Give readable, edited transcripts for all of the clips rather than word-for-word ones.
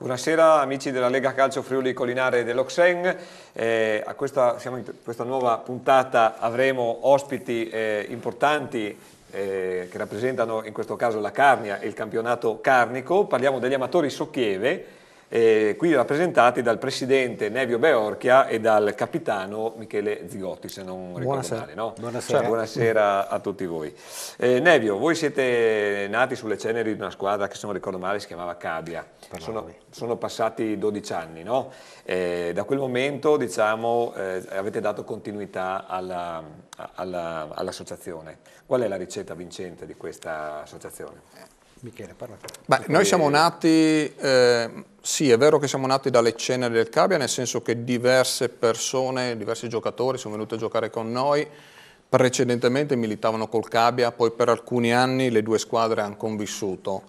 Buonasera amici della Lega Calcio Friuli Collinare dell'Oxen, siamo in questa nuova puntata, avremo ospiti importanti che rappresentano in questo caso la Carnia e il campionato carnico. Parliamo degli amatori Socchieve, qui rappresentati dal presidente Nevio Beorchia e dal capitano Michele Zigotti, se non ricordo male, no? Buonasera. Buonasera a tutti voi. Nevio, voi siete nati sulle ceneri di una squadra che, se non ricordo male, si chiamava Cabia. Sono passati 12 anni, no? Da quel momento, diciamo, avete dato continuità all'associazione. Qual è la ricetta vincente di questa associazione? Michele, parla. Beh, noi siamo nati, sì, è vero che siamo nati dalle ceneri del Cabia, nel senso che diverse persone, diversi giocatori sono venuti a giocare con noi, precedentemente militavano col Cabia, poi per alcuni anni le due squadre hanno convissuto.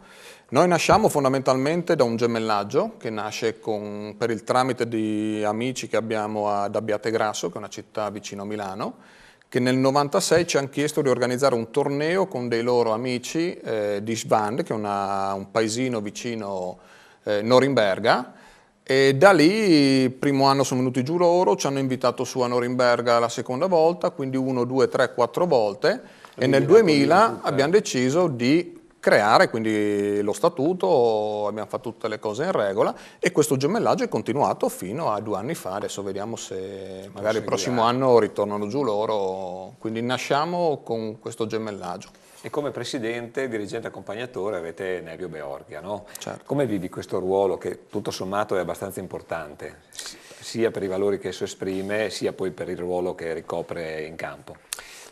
Noi nasciamo fondamentalmente da un gemellaggio che nasce per il tramite di amici che abbiamo ad Abbiategrasso, che è una città vicino a Milano, che nel 96 ci hanno chiesto di organizzare un torneo con dei loro amici di Svand, che è un paesino vicino Norimberga, e da lì il primo anno sono venuti giù loro, ci hanno invitato su a Norimberga la seconda volta, quindi 1, 2, 3, 4 volte, e nel 2000 abbiamo deciso di creare quindi lo statuto, abbiamo fatto tutte le cose in regola e questo gemellaggio è continuato fino a 2 anni fa. Adesso vediamo se magari il prossimo anno ritornano giù loro, quindi nasciamo con questo gemellaggio. E come presidente, dirigente accompagnatore avete Nevio Beorchia, no? Certo. Come vivi questo ruolo che tutto sommato è abbastanza importante, sia per i valori che esso esprime, sia poi per il ruolo che ricopre in campo?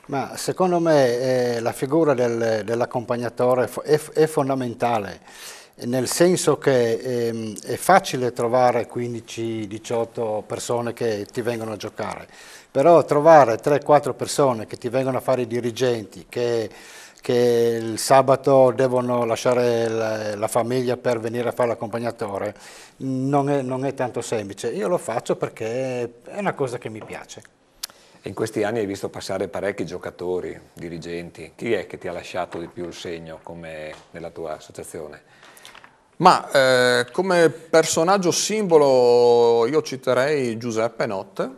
Ma secondo me la figura dell'accompagnatore è fondamentale, nel senso che è facile trovare 15-18 persone che ti vengono a giocare, però trovare 3-4 persone che ti vengono a fare i dirigenti, che il sabato devono lasciare la famiglia per venire a fare l'accompagnatore, non è tanto semplice. Io lo faccio perché è una cosa che mi piace. In questi anni hai visto passare parecchi giocatori, dirigenti. Chi è che ti ha lasciato di più il segno come nella tua associazione? Ma come personaggio simbolo io citerei Giuseppe Not,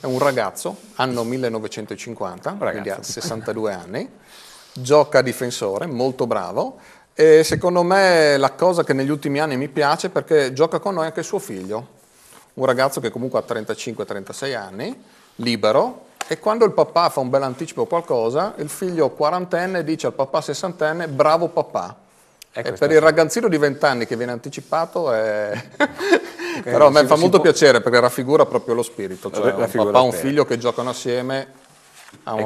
è un ragazzo, anno 1950, quindi ha 62 anni, gioca difensore, molto bravo, e secondo me la cosa che negli ultimi anni mi piace perché gioca con noi anche suo figlio, un ragazzo che comunque ha 35-36 anni, libero, e quando il papà fa un bel anticipo o qualcosa, il figlio quarantenne dice al papà sessantenne bravo papà. E per il ragazzino di 20 anni che viene anticipato però a me fa molto piacere perché raffigura proprio lo spirito, cioè un papà e un figlio che giocano assieme. Ma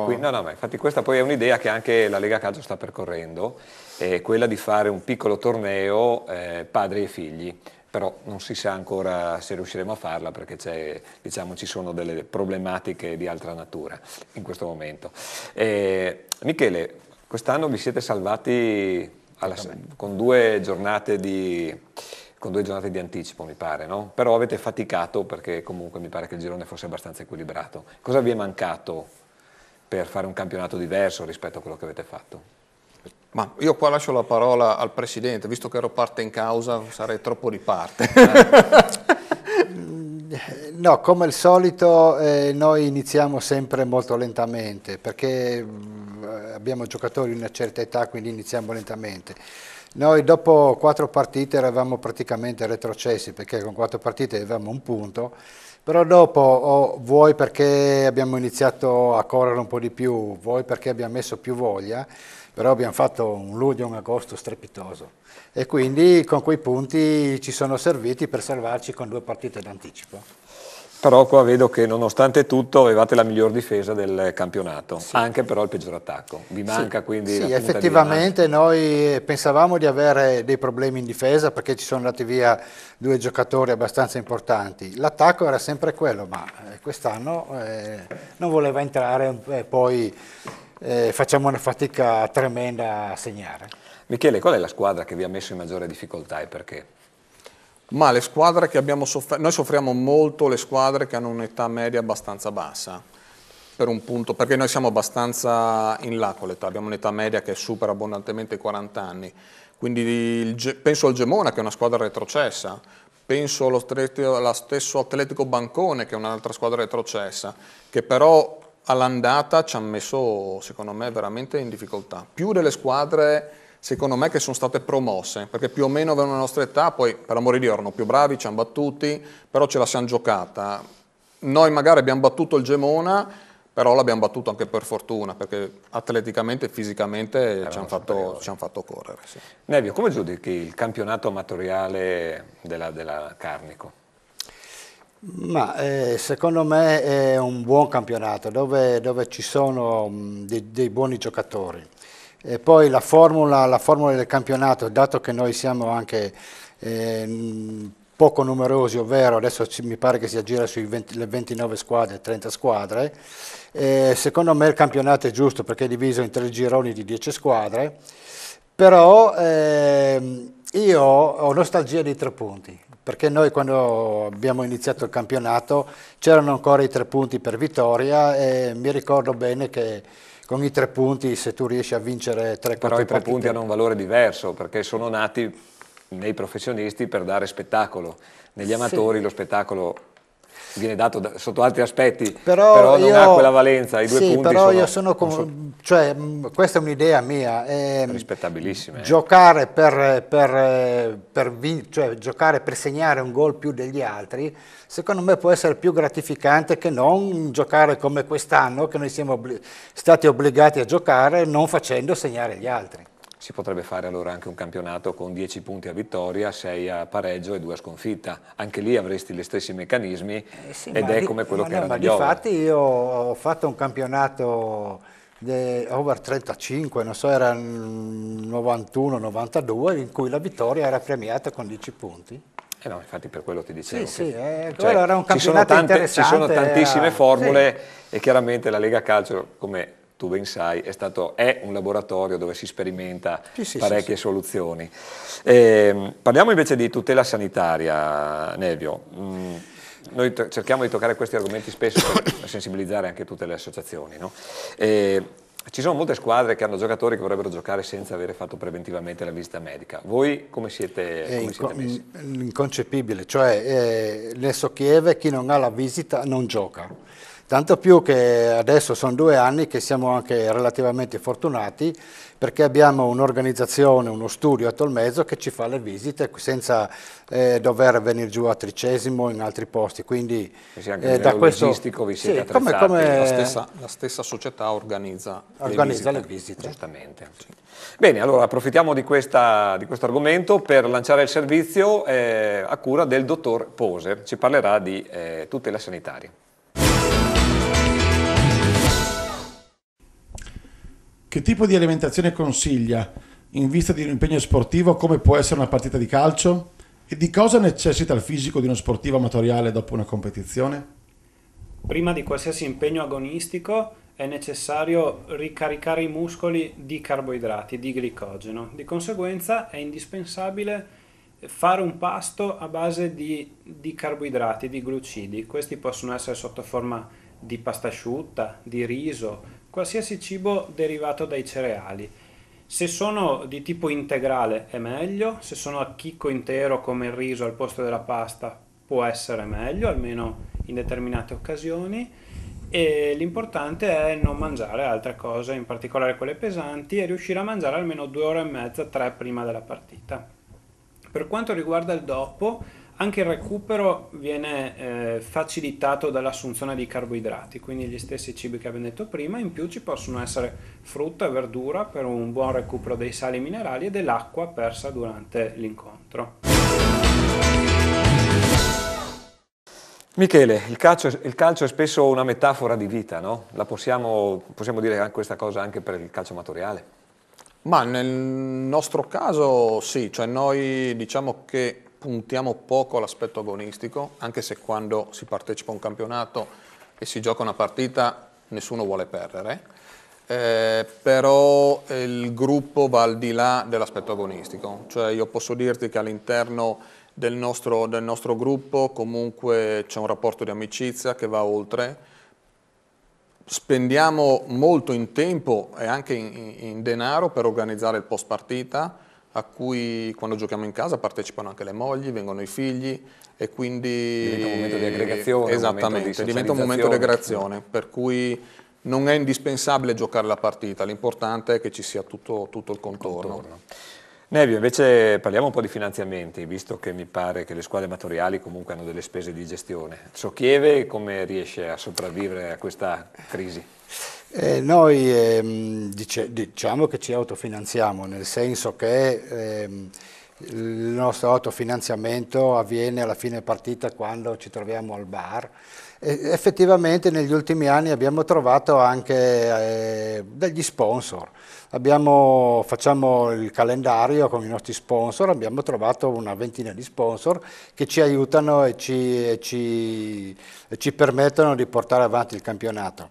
infatti questa poi è un'idea che anche la Lega Calcio sta percorrendo, è quella di fare un piccolo torneo padri e figli. Però non si sa ancora se riusciremo a farla perché diciamo, ci sono delle problematiche di altra natura in questo momento. Michele, quest'anno vi siete salvati con 2 giornate di anticipo, mi pare, no? Però avete faticato perché comunque mi pare che il girone fosse abbastanza equilibrato. Cosa vi è mancato per fare un campionato diverso rispetto a quello che avete fatto? Ma io qua lascio la parola al Presidente, visto che ero parte in causa, sarei troppo di parte. No, come al solito noi iniziamo sempre molto lentamente, perché abbiamo giocatori di una certa età, quindi iniziamo lentamente. Noi dopo 4 partite eravamo praticamente retrocessi, perché con 4 partite avevamo un punto, però dopo vuoi perché abbiamo iniziato a correre un po' di più, vuoi perché abbiamo messo più voglia, però abbiamo fatto un luglio e un agosto strepitoso e quindi con quei punti ci sono serviti per salvarci con 2 partite d'anticipo. Però qua vedo che nonostante tutto avevate la miglior difesa del campionato, anche però il peggior attacco. Vi manca quindi la Sì, punta effettivamente noi pensavamo di avere dei problemi in difesa perché ci sono andati via 2 giocatori abbastanza importanti. L'attacco era sempre quello, ma quest'anno non voleva entrare e poi facciamo una fatica tremenda a segnare. Michele, qual è la squadra che vi ha messo in maggiore difficoltà e perché? Ma le squadre che abbiamo sofferto, noi soffriamo molto le squadre che hanno un'età media abbastanza bassa, per un punto, perché noi siamo abbastanza in là con l'età, abbiamo un'età media che supera abbondantemente i 40 anni, quindi penso al Gemona che è una squadra retrocessa, penso allo stesso Atletico Bancone che è un'altra squadra retrocessa, che però all'andata ci ha messo secondo me veramente in difficoltà, più delle squadre secondo me che sono state promosse, perché più o meno avevano la nostra età, poi per l'amore di Dio erano più bravi, ci hanno battuti, però ce la siamo giocata. Noi magari abbiamo battuto il Gemona, però l'abbiamo battuto anche per fortuna, perché atleticamente e fisicamente ci hanno fatto correre. Sì. Nevio, come giudichi il campionato amatoriale della Carnico? Ma secondo me è un buon campionato dove ci sono dei buoni giocatori. E poi la formula del campionato, dato che noi siamo anche poco numerosi, ovvero adesso mi pare che si aggira sui 29 squadre, 30 squadre, secondo me il campionato è giusto perché è diviso in 3 gironi di 10 squadre, però io ho nostalgia dei 3 punti. Perché noi quando abbiamo iniziato il campionato c'erano ancora i 3 punti per vittoria e mi ricordo bene che con i 3 punti se tu riesci a vincere 3-4 partite... Però i 3 punti hanno un valore diverso perché sono nati nei professionisti per dare spettacolo, negli amatori lo spettacolo viene dato sotto altri aspetti, però non ha quella valenza, i 2 punti però sono, cioè, questa è un'idea mia. Rispettabilissima. Giocare cioè, giocare per segnare un gol più degli altri, secondo me può essere più gratificante che non giocare come quest'anno, che noi siamo stati obbligati a giocare non facendo segnare gli altri. Si potrebbe fare allora anche un campionato con 10 punti a vittoria, 6 a pareggio e 2 a sconfitta. Anche lì avresti gli stessi meccanismi ed è come quello che era da Giova. Infatti io ho fatto un campionato over 35, non so, era 91-92, in cui la vittoria era premiata con 10 punti. No, infatti per quello ti dicevo. Quello era un campionato interessante. Ci sono tantissime formule e chiaramente la Lega Calcio, come tu ben sai, è un laboratorio dove si sperimenta parecchie soluzioni. Parliamo invece di tutela sanitaria, Nevio. Noi cerchiamo di toccare questi argomenti spesso per sensibilizzare anche tutte le associazioni, no? Ci sono molte squadre che hanno giocatori che vorrebbero giocare senza aver fatto preventivamente la visita medica. Voi come siete messi? Inconcepibile, cioè nel Socchieve chi non ha la visita non gioca. Tanto più che adesso sono 2 anni che siamo anche relativamente fortunati perché abbiamo un'organizzazione, uno studio a Tolmezzo che ci fa le visite senza dover venire giù a Tricesimo in altri posti. Quindi anche da questo logistico vi siete attrezzati. La stessa società organizza le visite. Giustamente. Sì. Bene, allora approfittiamo di questo argomento per lanciare il servizio a cura del dottor Poser. Ci parlerà di tutela sanitaria. Che tipo di alimentazione consiglia in vista di un impegno sportivo come può essere una partita di calcio? E di cosa necessita il fisico di uno sportivo amatoriale dopo una competizione? Prima di qualsiasi impegno agonistico è necessario ricaricare i muscoli di carboidrati, di glicogeno. Di conseguenza è indispensabile fare un pasto a base di carboidrati, di glucidi. Questi possono essere sotto forma di pasta asciutta, di riso, qualsiasi cibo derivato dai cereali. Se sono di tipo integrale è meglio, se sono a chicco intero come il riso al posto della pasta può essere meglio, almeno in determinate occasioni, e l'importante è non mangiare altre cose, in particolare quelle pesanti, e riuscire a mangiare almeno 2 ore e mezza, 3 prima della partita. Per quanto riguarda il dopo, anche il recupero viene facilitato dall'assunzione di carboidrati, quindi gli stessi cibi che abbiamo detto prima. In più ci possono essere frutta e verdura per un buon recupero dei sali minerali e dell'acqua persa durante l'incontro. Michele, il calcio è spesso una metafora di vita, no? Possiamo dire questa cosa anche per il calcio amatoriale? Ma nel nostro caso sì, cioè noi diciamo che puntiamo poco all'aspetto agonistico, anche se quando si partecipa a un campionato e si gioca una partita nessuno vuole perdere, però il gruppo va al di là dell'aspetto agonistico, cioè io posso dirti che all'interno del nostro gruppo comunque c'è un rapporto di amicizia che va oltre, spendiamo molto in tempo e anche in denaro per organizzare il post partita, a cui quando giochiamo in casa partecipano anche le mogli, vengono i figli e quindi diventa un momento di aggregazione, esattamente, diventa un momento di aggregazione, per cui non è indispensabile giocare la partita, l'importante è che ci sia tutto il contorno. Nevio, invece parliamo un po' di finanziamenti, visto che mi pare che le squadre amatoriali comunque hanno delle spese di gestione. Sochieve come riesce a sopravvivere a questa crisi? Noi diciamo che ci autofinanziamo, nel senso che il nostro autofinanziamento avviene alla fine partita quando ci troviamo al bar. E effettivamente negli ultimi anni abbiamo trovato anche degli sponsor. Facciamo il calendario con i nostri sponsor, abbiamo trovato una ventina di sponsor che ci aiutano e ci permettono di portare avanti il campionato.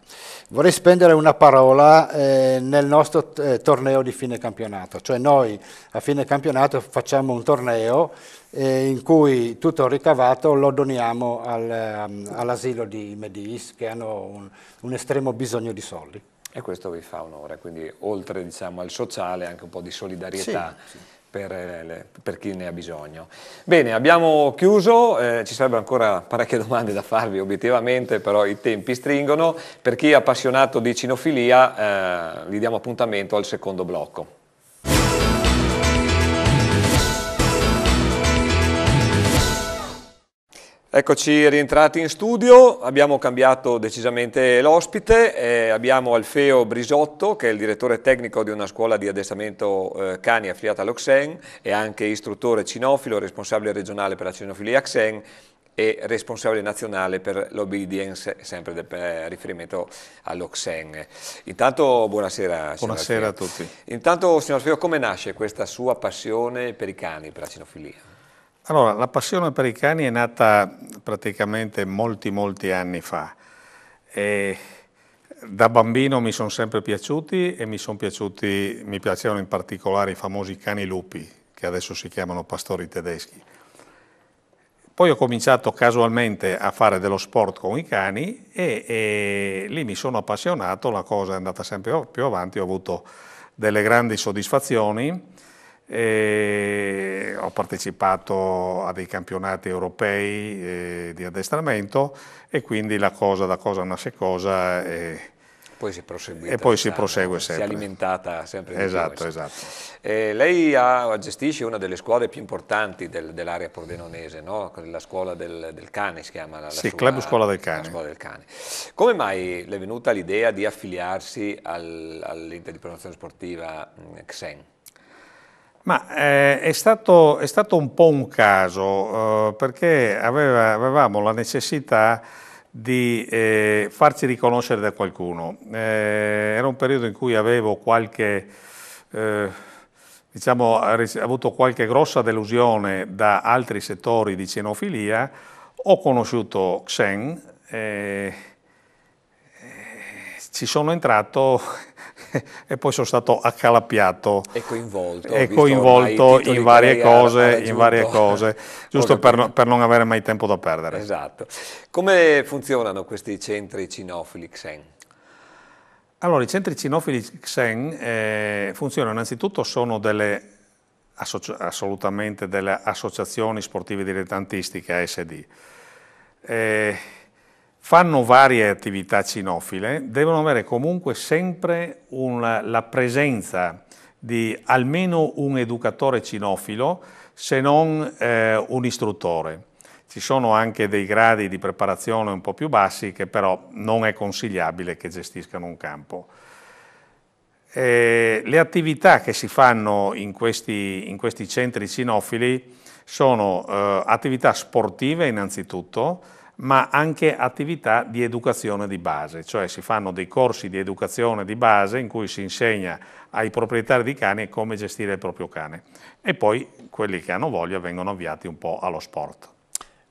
Vorrei spendere una parola nel nostro torneo di fine campionato, cioè noi a fine campionato facciamo un torneo in cui tutto il ricavato lo doniamo all'asilo di Medis, che hanno un estremo bisogno di soldi. E questo vi fa onore, quindi oltre diciamo, al sociale anche un po' di solidarietà sì. Per chi ne ha bisogno. Bene, abbiamo chiuso, ci sarebbero ancora parecchie domande da farvi obiettivamente, però i tempi stringono. Per chi è appassionato di cinofilia vi diamo appuntamento al secondo blocco. Eccoci rientrati in studio, abbiamo cambiato decisamente l'ospite, abbiamo Alfeo Brisotto che è il direttore tecnico di una scuola di addestramento cani affiliata all'Oxen e anche istruttore cinofilo, responsabile regionale per la cinofilia Axen e responsabile nazionale per l'obedience, sempre per riferimento all'Oxen. Intanto buonasera. Buonasera a tutti. Intanto signor Alfeo, come nasce questa sua passione per i cani, per la cinofilia? Allora, la passione per i cani è nata praticamente molti anni fa. Da bambino mi sono sempre piaciuti e mi piacevano in particolare i famosi cani lupi, che adesso si chiamano pastori tedeschi. Poi ho cominciato casualmente a fare dello sport con i cani e lì mi sono appassionato, la cosa è andata sempre più avanti, ho avuto delle grandi soddisfazioni. Ho partecipato a dei campionati europei di addestramento e quindi da cosa nasce cosa poi si prosegue, e poi si prosegue sempre. Si è alimentata sempre di esatto, più. Esatto. Lei gestisce una delle scuole più importanti dell'area pordenonese, no? La scuola del cane si chiama? Sì, Club Scuola del Cane. Scuola del Cane. Come mai le è venuta l'idea di affiliarsi all'Ente di promozione sportiva Xen? Ma è stato un po' un caso, perché avevamo la necessità di farci riconoscere da qualcuno. Era un periodo in cui avevo avuto qualche grossa delusione da altri settori di cinofilia, ho conosciuto Xen, ci sono entrato e poi sono stato accalappiato e coinvolto in varie cose, giusto per non avere mai tempo da perdere. Esatto. Come funzionano questi centri cinofili Xen? Allora, i centri cinofili Xen funzionano innanzitutto, sono assolutamente delle associazioni sportive dilettantistiche ASD. Fanno varie attività cinofile, devono avere comunque sempre la presenza di almeno un educatore cinofilo, se non un istruttore. Ci sono anche dei gradi di preparazione un po' più bassi che però non è consigliabile che gestiscano un campo. Le attività che si fanno in questi centri cinofili sono attività sportive innanzitutto, ma anche attività di educazione di base, cioè si fanno dei corsi di educazione di base in cui si insegna ai proprietari di cani come gestire il proprio cane e poi quelli che hanno voglia vengono avviati un po' allo sport.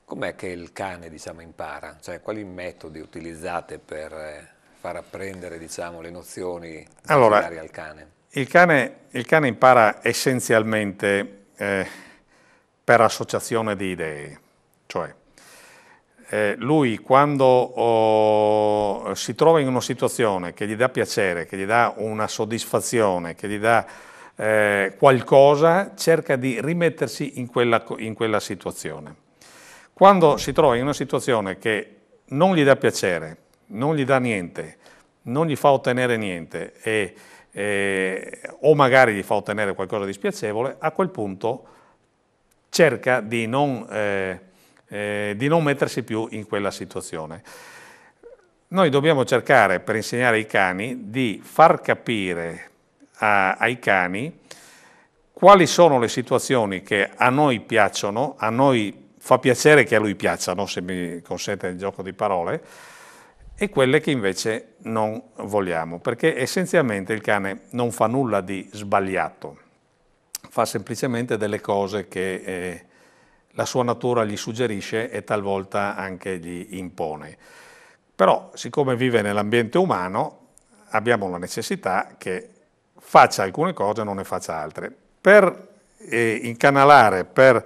Com'è che il cane, diciamo, impara? Cioè, quali metodi utilizzate per far apprendere, diciamo, le nozioni basilari al cane? Il cane impara essenzialmente per associazione di idee, cioè lui quando si trova in una situazione che gli dà piacere, che gli dà una soddisfazione, che gli dà qualcosa, cerca di rimettersi in quella situazione. Quando si trova in una situazione che non gli dà piacere, non gli dà niente, non gli fa ottenere niente o magari gli fa ottenere qualcosa di spiacevole, a quel punto cerca di non mettersi più in quella situazione. Noi dobbiamo cercare, per insegnare ai cani, di far capire ai cani quali sono le situazioni che a noi piacciono, a noi fa piacere che a lui piacciono, se mi consente il gioco di parole, e quelle che invece non vogliamo, perché essenzialmente il cane non fa nulla di sbagliato, fa semplicemente delle cose che la sua natura gli suggerisce e talvolta anche gli impone. Però, siccome vive nell'ambiente umano, abbiamo la necessità che faccia alcune cose e non ne faccia altre. Per incanalare, per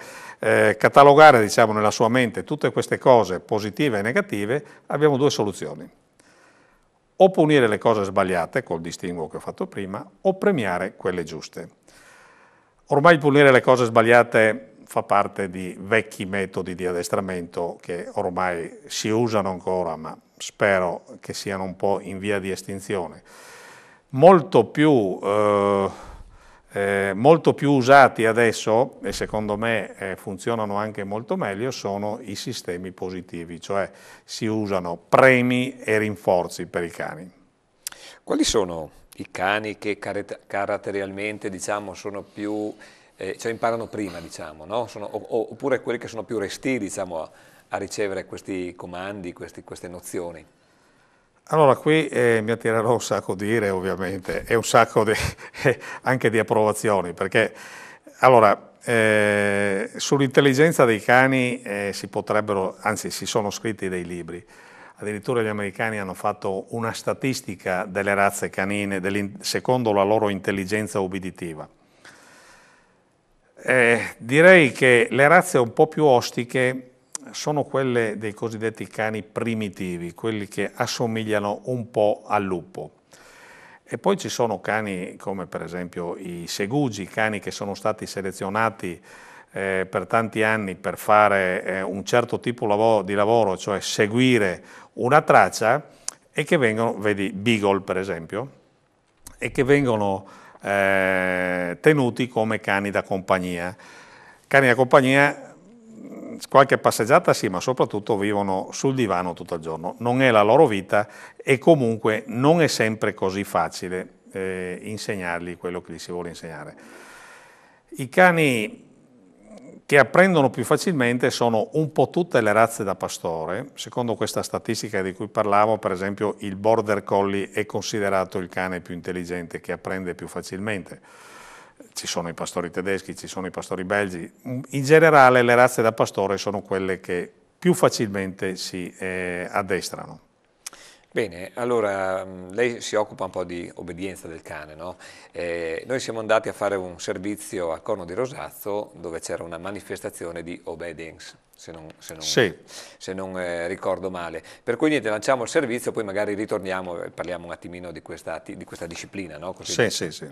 catalogare, diciamo, nella sua mente tutte queste cose positive e negative, abbiamo due soluzioni. O punire le cose sbagliate, col distinguo che ho fatto prima, o premiare quelle giuste. Ormai punire le cose sbagliate fa parte di vecchi metodi di addestramento che ormai si usano ancora, ma spero che siano un po' in via di estinzione. Molto più usati adesso, e secondo me funzionano anche molto meglio, sono i sistemi positivi, cioè si usano premi e rinforzi per i cani. Quali sono i cani che caratterialmente, diciamo, sono più, cioè imparano prima, diciamo, no? Oppure quelli che sono più restii, diciamo, a ricevere questi comandi, queste nozioni? Allora, qui mi attirerò un sacco di ire, ovviamente, e un sacco anche di approvazioni, perché allora, sull'intelligenza dei cani si potrebbero, anzi si sono scritti dei libri, addirittura gli americani hanno fatto una statistica delle razze canine secondo la loro intelligenza ubbiditiva. Direi che le razze un po' più ostiche sono quelle dei cosiddetti cani primitivi, quelli che assomigliano un po' al lupo. E poi ci sono cani come per esempio i segugi, cani che sono stati selezionati per tanti anni per fare un certo tipo di lavoro, cioè seguire una traccia, e che vengono, vedi Beagle per esempio, e che vengono tenuti come cani da compagnia. Cani da compagnia, qualche passeggiata sì, ma soprattutto vivono sul divano tutto il giorno. Non è la loro vita e comunque non è sempre così facile insegnargli quello che gli si vuole insegnare. I cani che apprendono più facilmente sono un po' tutte le razze da pastore. Secondo questa statistica di cui parlavo, per esempio, il Border Collie è considerato il cane più intelligente, che apprende più facilmente. Ci sono i pastori tedeschi, ci sono i pastori belgi. In generale le razze da pastore sono quelle che più facilmente si addestrano. Bene, allora lei si occupa un po' di obbedienza del cane, no? Noi siamo andati a fare un servizio a Corno di Rosazzo dove c'era una manifestazione di obedience, se non ricordo male. Per cui niente, lanciamo il servizio, poi magari ritorniamo e parliamo un attimino di questa disciplina, no? Sì, sì, sì.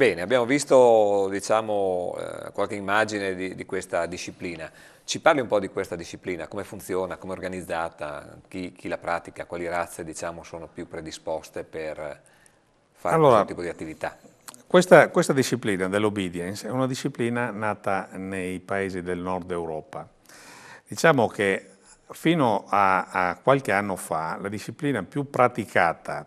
Bene, abbiamo visto, diciamo, qualche immagine di questa disciplina. Ci parli un po' di questa disciplina, come funziona, come è organizzata, chi la pratica, quali razze, diciamo, sono più predisposte per fare questo tipo di attività? Questa disciplina dell'obedience è una disciplina nata nei paesi del nord Europa. Diciamo che fino a qualche anno fa la disciplina più praticata,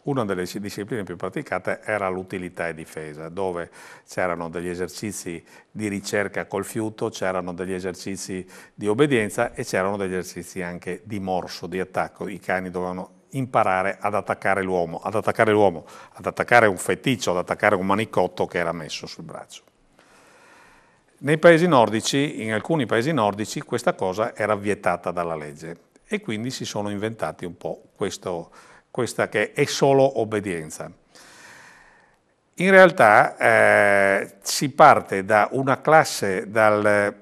una delle discipline più praticate era l'utilità e difesa, dove c'erano degli esercizi di ricerca col fiuto, c'erano degli esercizi di obbedienza e c'erano degli esercizi anche di morso, di attacco. I cani dovevano imparare ad attaccare l'uomo, ad attaccare un feticcio, ad attaccare un manicotto che era messo sul braccio. Nei paesi nordici, in alcuni paesi nordici, questa cosa era vietata dalla legge e quindi si sono inventati un po' questa che è solo obbedienza. In realtà si parte da una classe, da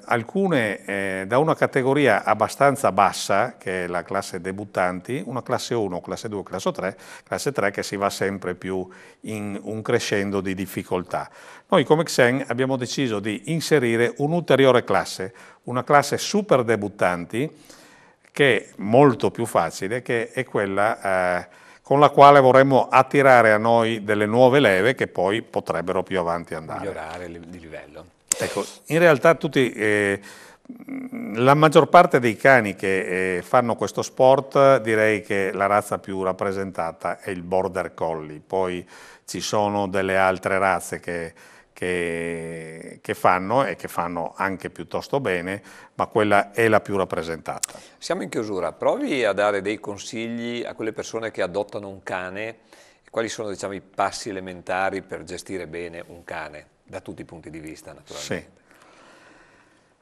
una categoria abbastanza bassa, che è la classe debuttanti, una classe 1, classe 2, classe 3 che si va sempre più in un crescendo di difficoltà. Noi come Xen abbiamo deciso di inserire un'ulteriore classe, una classe super debuttanti, che è molto più facile, che è quella con la quale vorremmo attirare a noi delle nuove leve che poi potrebbero più avanti andare. Migliorare di livello. Ecco, in realtà la maggior parte dei cani che fanno questo sport, direi che la razza più rappresentata è il Border Collie, poi ci sono delle altre razze che fanno e che fanno anche piuttosto bene, ma quella è la più rappresentata. Siamo in chiusura, provi a dare dei consigli a quelle persone che adottano un cane, quali sono, diciamo, i passi elementari per gestire bene un cane, da tutti i punti di vista naturalmente. Sì.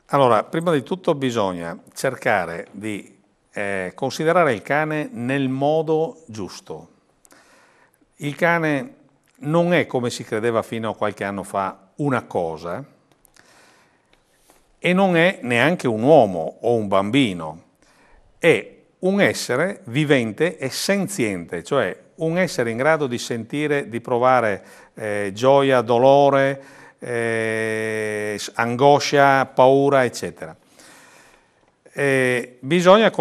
Allora, prima di tutto bisogna cercare di considerare il cane nel modo giusto. Il cane non è, come si credeva fino a qualche anno fa, una cosa e non è neanche un uomo o un bambino, è un essere vivente e senziente, cioè un essere in grado di sentire, di provare gioia, dolore, angoscia, paura, eccetera. Bisogna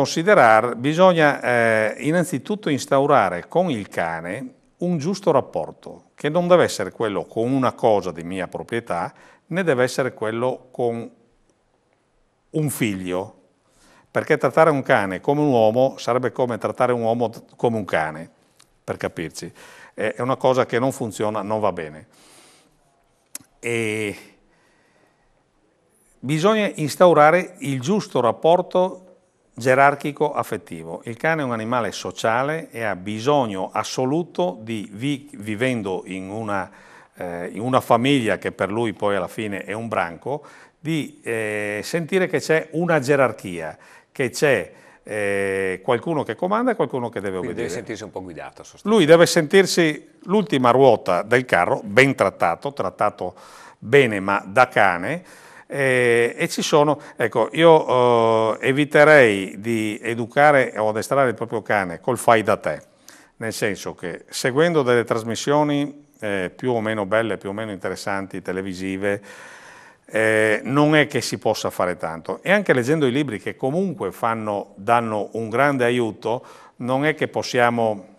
innanzitutto instaurare con il cane un giusto rapporto, che non deve essere quello con una cosa di mia proprietà, né deve essere quello con un figlio, perché trattare un cane come un uomo sarebbe come trattare un uomo come un cane, per capirci. È una cosa che non funziona, non va bene. E bisogna instaurare il giusto rapporto gerarchico affettivo. Il cane è un animale sociale e ha bisogno assoluto di, vivendo in una famiglia che per lui poi alla fine è un branco, di sentire che c'è una gerarchia, che c'è qualcuno che comanda e qualcuno che deve obbedire. Deve sentirsi un po' guidato. Lui deve sentirsi l'ultima ruota del carro, ben trattato bene ma da cane. E ci sono, ecco, io eviterei di educare o addestrare il proprio cane col fai da te, nel senso che seguendo delle trasmissioni più o meno belle, più o meno interessanti, televisive, non è che si possa fare tanto, e anche leggendo i libri che comunque danno un grande aiuto, non è che possiamo,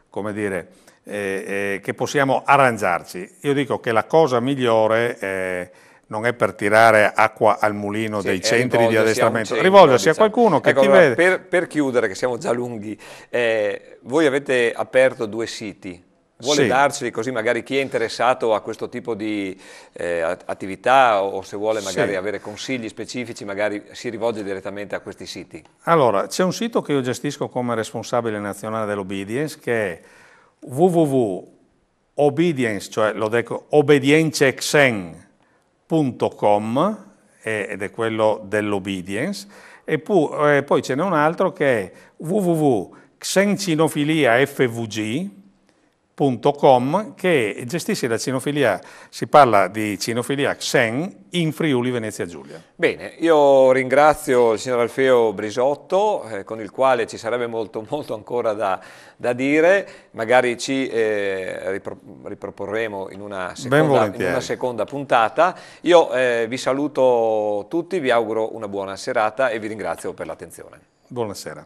come dire, che possiamo arrangiarci. Io dico che la cosa migliore non è per tirare acqua al mulino dei centri di addestramento, rivolgersi a qualcuno che ti vede. Per chiudere, che siamo già lunghi, voi avete aperto 2 siti, vuole darceli così magari chi è interessato a questo tipo di attività o se vuole magari avere consigli specifici magari si rivolge direttamente a questi siti? Allora, c'è un sito che io gestisco come responsabile nazionale dell'Obedience che è www.obedience, cioè lo dico obbedienzexen.com ed è quello dell'Obedience, e poi ce n'è un altro che è www.xencinofiliafvg che gestisce la cinofilia, si parla di cinofilia Xen in Friuli Venezia Giulia. Bene, io ringrazio il signor Alfeo Brisotto, con il quale ci sarebbe molto ancora da dire, magari ci riproporremo in una seconda puntata. Io vi saluto tutti, vi auguro una buona serata e vi ringrazio per l'attenzione. Buonasera.